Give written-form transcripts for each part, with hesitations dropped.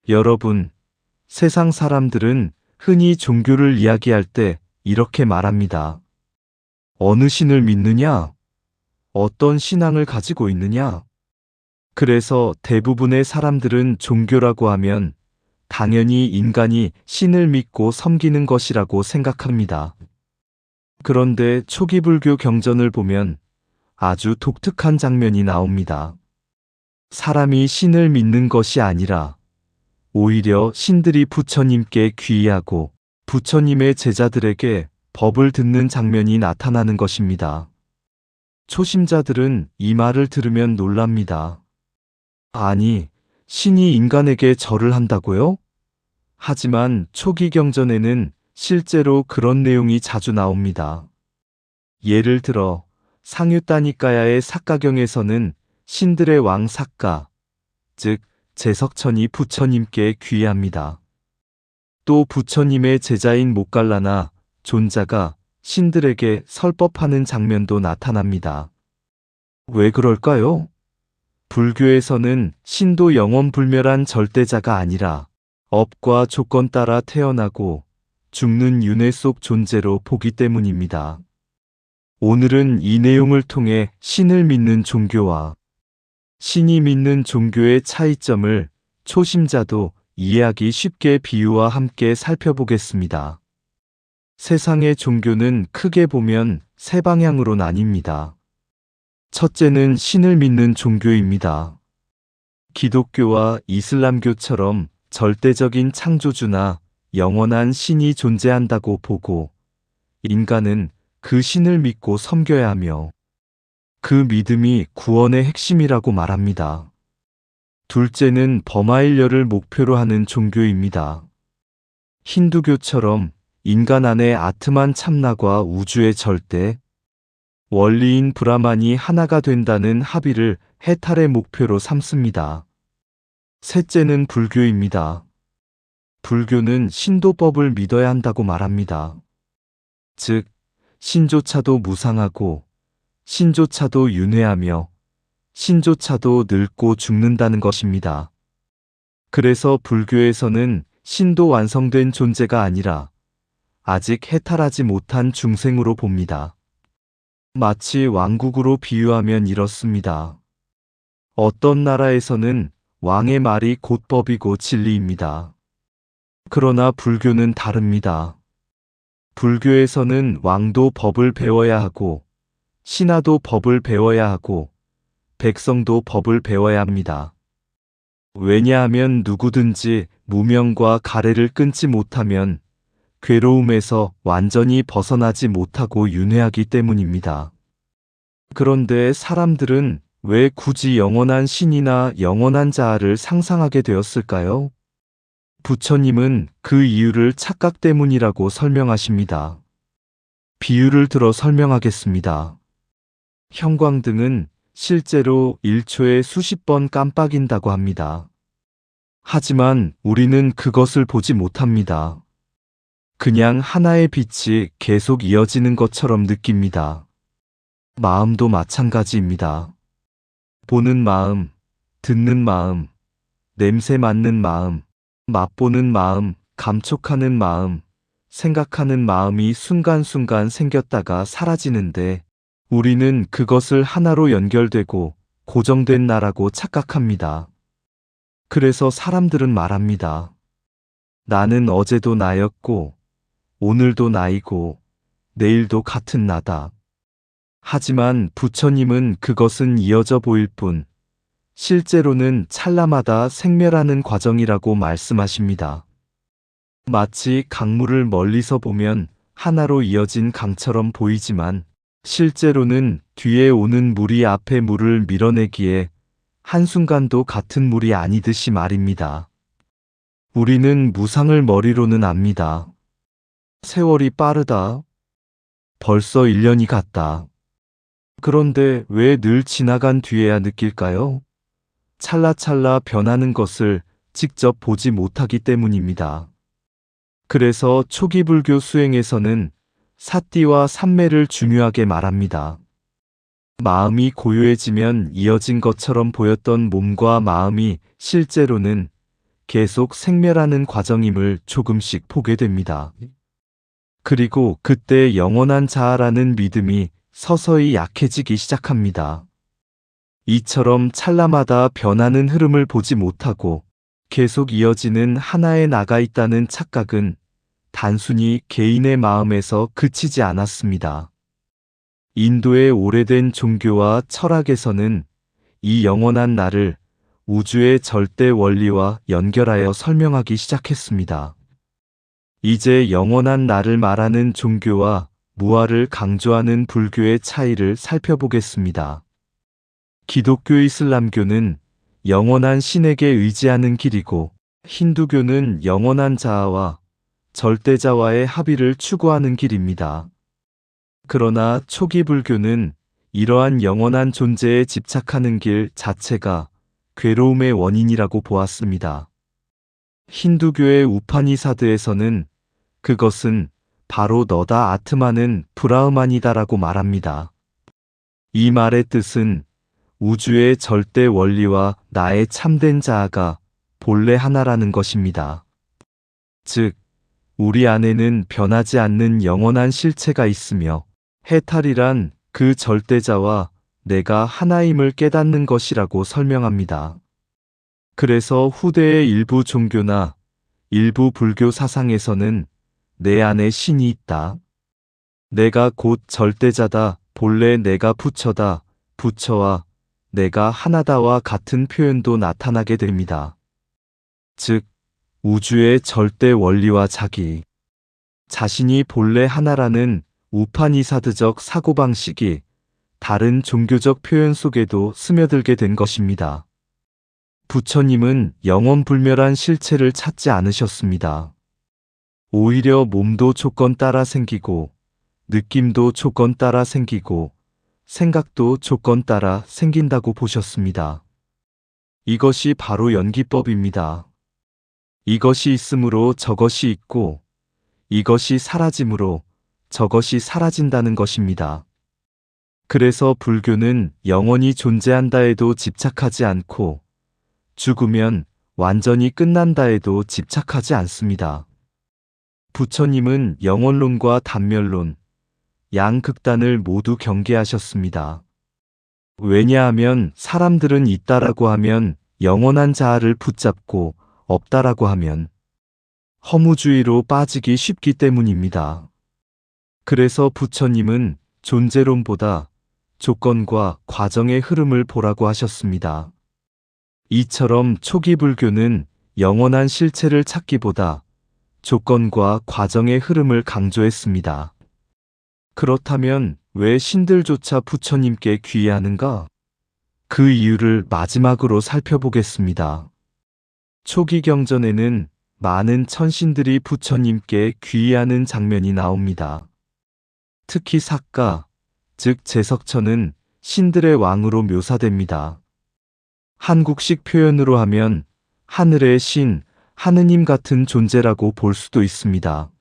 여러분, 세상 사람들은 흔히 종교를 이야기할 때 이렇게 말합니다. 어느 신을 믿느냐? 어떤 신앙을 가지고 있느냐? 그래서 대부분의 사람들은 종교라고 하면 당연히 인간이 신을 믿고 섬기는 것이라고 생각합니다. 그런데 초기 불교 경전을 보면 아주 독특한 장면이 나옵니다. 사람이 신을 믿는 것이 아니라 오히려 신들이 부처님께 귀의하고 부처님의 제자들에게 법을 듣는 장면이 나타나는 것입니다. 초심자들은 이 말을 들으면 놀랍니다. 아니, 신이 인간에게 절을 한다고요? 하지만 초기 경전에는 실제로 그런 내용이 자주 나옵니다. 예를 들어 상유따니까야의 사가경에서는 신들의 왕 사가, 즉 제석천이 부처님께 귀의합니다. 또 부처님의 제자인 모갈라나 존자가 신들에게 설법하는 장면도 나타납니다. 왜 그럴까요? 불교에서는 신도 영원불멸한 절대자가 아니라 업과 조건 따라 태어나고 죽는 윤회 속 존재로 보기 때문입니다. 오늘은 이 내용을 통해 신을 믿는 종교와 신이 믿는 종교의 차이점을 초심자도 이해하기 쉽게 비유와 함께 살펴보겠습니다. 세상의 종교는 크게 보면 세 방향으로 나뉩니다. 첫째는 신을 믿는 종교입니다. 기독교와 이슬람교처럼 절대적인 창조주나 영원한 신이 존재한다고 보고 인간은 그 신을 믿고 섬겨야 하며 그 믿음이 구원의 핵심이라고 말합니다. 둘째는 범하일려를 목표로 하는 종교입니다. 힌두교처럼 인간 안에 아트만 참나과 우주의 절대, 원리인 브라만이 하나가 된다는 합의를 해탈의 목표로 삼습니다. 셋째는 불교입니다. 불교는 신도법을 믿어야 한다고 말합니다. 즉, 신조차도 무상하고 신조차도 윤회하며 신조차도 늙고 죽는다는 것입니다. 그래서 불교에서는 신도 완성된 존재가 아니라 아직 해탈하지 못한 중생으로 봅니다. 마치 왕국으로 비유하면 이렇습니다. 어떤 나라에서는 왕의 말이 곧 법이고 진리입니다. 그러나 불교는 다릅니다. 불교에서는 왕도 법을 배워야 하고 신하도 법을 배워야 하고 백성도 법을 배워야 합니다. 왜냐하면 누구든지 무명과 가래를 끊지 못하면 괴로움에서 완전히 벗어나지 못하고 윤회하기 때문입니다. 그런데 사람들은 왜 굳이 영원한 신이나 영원한 자아를 상상하게 되었을까요? 부처님은 그 이유를 착각 때문이라고 설명하십니다. 비유를 들어 설명하겠습니다. 형광등은 실제로 1초에 수십 번 깜빡인다고 합니다. 하지만 우리는 그것을 보지 못합니다. 그냥 하나의 빛이 계속 이어지는 것처럼 느낍니다. 마음도 마찬가지입니다. 보는 마음, 듣는 마음, 냄새 맡는 마음, 맛보는 마음, 감촉하는 마음, 생각하는 마음이 순간순간 생겼다가 사라지는데 우리는 그것을 하나로 연결되고 고정된 나라고 착각합니다. 그래서 사람들은 말합니다. 나는 어제도 나였고 오늘도 나이고 내일도 같은 나다. 하지만 부처님은 그것은 이어져 보일 뿐 실제로는 찰나마다 생멸하는 과정이라고 말씀하십니다. 마치 강물을 멀리서 보면 하나로 이어진 강처럼 보이지만 실제로는 뒤에 오는 물이 앞에 물을 밀어내기에 한순간도 같은 물이 아니듯이 말입니다. 우리는 무상을 머리로는 압니다. 세월이 빠르다. 벌써 1년이 갔다. 그런데 왜 늘 지나간 뒤에야 느낄까요? 찰나찰나 변하는 것을 직접 보지 못하기 때문입니다. 그래서 초기 불교 수행에서는 사띠와 삼매를 중요하게 말합니다. 마음이 고요해지면 이어진 것처럼 보였던 몸과 마음이 실제로는 계속 생멸하는 과정임을 조금씩 보게 됩니다. 그리고 그때 영원한 자아라는 믿음이 서서히 약해지기 시작합니다. 이처럼 찰나마다 변하는 흐름을 보지 못하고 계속 이어지는 하나에 나가 있다는 착각은 단순히 개인의 마음에서 그치지 않았습니다. 인도의 오래된 종교와 철학에서는 이 영원한 나를 우주의 절대 원리와 연결하여 설명하기 시작했습니다. 이제 영원한 나를 말하는 종교와 무아를 강조하는 불교의 차이를 살펴보겠습니다. 기독교 이슬람교는 영원한 신에게 의지하는 길이고, 힌두교는 영원한 자아와 절대자와의 합의를 추구하는 길입니다. 그러나 초기 불교는 이러한 영원한 존재에 집착하는 길 자체가 괴로움의 원인이라고 보았습니다. 힌두교의 우파니사드에서는 그것은 바로 너다 아트마는 브라흐만이다라고 말합니다. 이 말의 뜻은 우주의 절대 원리와 나의 참된 자아가 본래 하나라는 것입니다. 즉, 우리 안에는 변하지 않는 영원한 실체가 있으며 해탈이란 그 절대자와 내가 하나임을 깨닫는 것이라고 설명합니다. 그래서 후대의 일부 종교나 일부 불교 사상에서는 내 안에 신이 있다. 내가 곧 절대자다. 본래 내가 부처다. 부처와 내가 하나다와 같은 표현도 나타나게 됩니다. 즉, 우주의 절대 원리와 자기 자신이 본래 하나라는 우파니사드적 사고방식이 다른 종교적 표현 속에도 스며들게 된 것입니다. 부처님은 영원불멸한 실체를 찾지 않으셨습니다. 오히려 몸도 조건 따라 생기고, 느낌도 조건 따라 생기고, 생각도 조건 따라 생긴다고 보셨습니다. 이것이 바로 연기법입니다. 이것이 있으므로 저것이 있고, 이것이 사라짐으로 저것이 사라진다는 것입니다. 그래서 불교는 영원히 존재한다에도 집착하지 않고, 죽으면 완전히 끝난다에도 집착하지 않습니다. 부처님은 영원론과 단멸론, 양극단을 모두 경계하셨습니다. 왜냐하면 사람들은 있다라고 하면 영원한 자아를 붙잡고 없다라고 하면 허무주의로 빠지기 쉽기 때문입니다. 그래서 부처님은 존재론보다 조건과 과정의 흐름을 보라고 하셨습니다. 이처럼 초기 불교는 영원한 실체를 찾기보다 조건과 과정의 흐름을 강조했습니다. 그렇다면 왜 신들조차 부처님께 귀의하는가? 그 이유를 마지막으로 살펴보겠습니다. 초기 경전에는 많은 천신들이 부처님께 귀의하는 장면이 나옵니다. 특히 사가, 즉 제석천은 신들의 왕으로 묘사됩니다. 한국식 표현으로 하면 하늘의 신, 하느님 같은 존재라고 볼 수도 있습니다.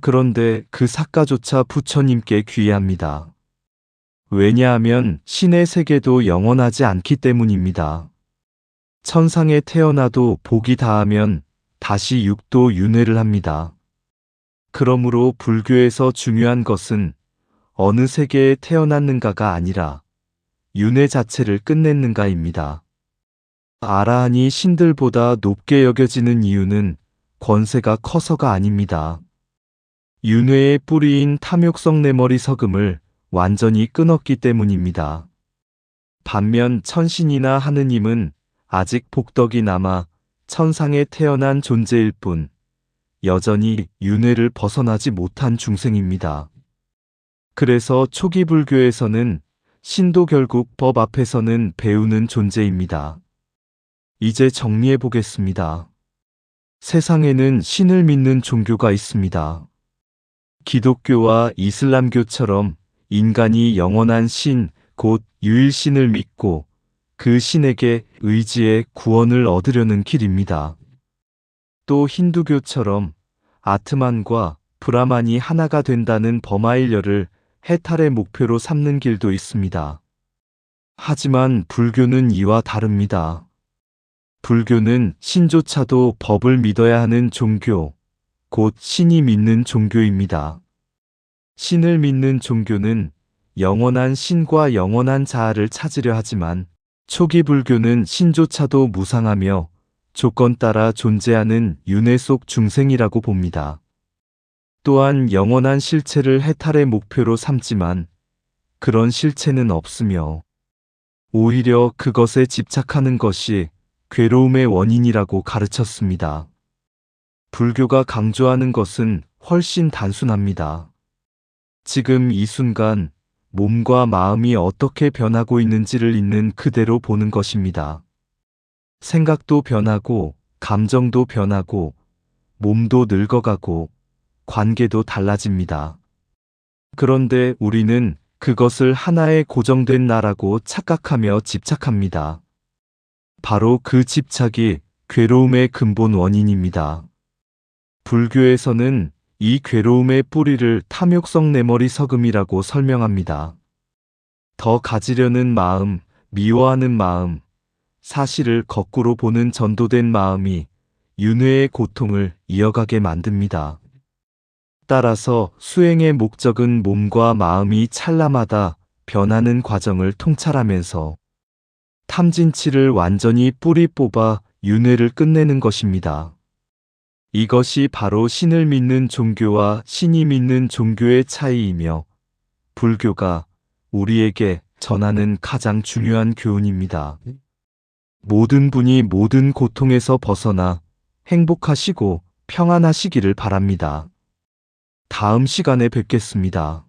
그런데 그 사가조차 부처님께 귀의합니다. 왜냐하면 신의 세계도 영원하지 않기 때문입니다. 천상에 태어나도 복이 다하면 다시 육도 윤회를 합니다. 그러므로 불교에서 중요한 것은 어느 세계에 태어났는가가 아니라 윤회 자체를 끝냈는가입니다. 아라한이 신들보다 높게 여겨지는 이유는 권세가 커서가 아닙니다. 윤회의 뿌리인 탐욕성 내머리 석음을 완전히 끊었기 때문입니다. 반면 천신이나 하느님은 아직 복덕이 남아 천상에 태어난 존재일 뿐 여전히 윤회를 벗어나지 못한 중생입니다. 그래서 초기 불교에서는 신도 결국 법 앞에서는 배우는 존재입니다. 이제 정리해 보겠습니다. 세상에는 신을 믿는 종교가 있습니다. 기독교와 이슬람교처럼 인간이 영원한 신, 곧 유일신을 믿고 그 신에게 의지해 구원을 얻으려는 길입니다. 또 힌두교처럼 아트만과 브라만이 하나가 된다는 범하일려를 해탈의 목표로 삼는 길도 있습니다. 하지만 불교는 이와 다릅니다. 불교는 신조차도 법을 믿어야 하는 종교, 곧 신이 믿는 종교입니다. 신을 믿는 종교는 영원한 신과 영원한 자아를 찾으려 하지만 초기 불교는 신조차도 무상하며 조건 따라 존재하는 윤회 속 중생이라고 봅니다. 또한 영원한 실체를 해탈의 목표로 삼지만 그런 실체는 없으며 오히려 그것에 집착하는 것이 괴로움의 원인이라고 가르쳤습니다. 불교가 강조하는 것은 훨씬 단순합니다. 지금 이 순간 몸과 마음이 어떻게 변하고 있는지를 있는 그대로 보는 것입니다. 생각도 변하고, 감정도 변하고, 몸도 늙어가고, 관계도 달라집니다. 그런데 우리는 그것을 하나의 고정된 나라고 착각하며 집착합니다. 바로 그 집착이 괴로움의 근본 원인입니다. 불교에서는 이 괴로움의 뿌리를 탐욕성 내머리 석음이라고 설명합니다. 더 가지려는 마음, 미워하는 마음, 사실을 거꾸로 보는 전도된 마음이 윤회의 고통을 이어가게 만듭니다. 따라서 수행의 목적은 몸과 마음이 찰나마다 변하는 과정을 통찰하면서 탐진치를 완전히 뿌리 뽑아 윤회를 끝내는 것입니다. 이것이 바로 신을 믿는 종교와 신이 믿는 종교의 차이이며 불교가 우리에게 전하는 가장 중요한 교훈입니다. 모든 분이 모든 고통에서 벗어나 행복하시고 평안하시기를 바랍니다. 다음 시간에 뵙겠습니다.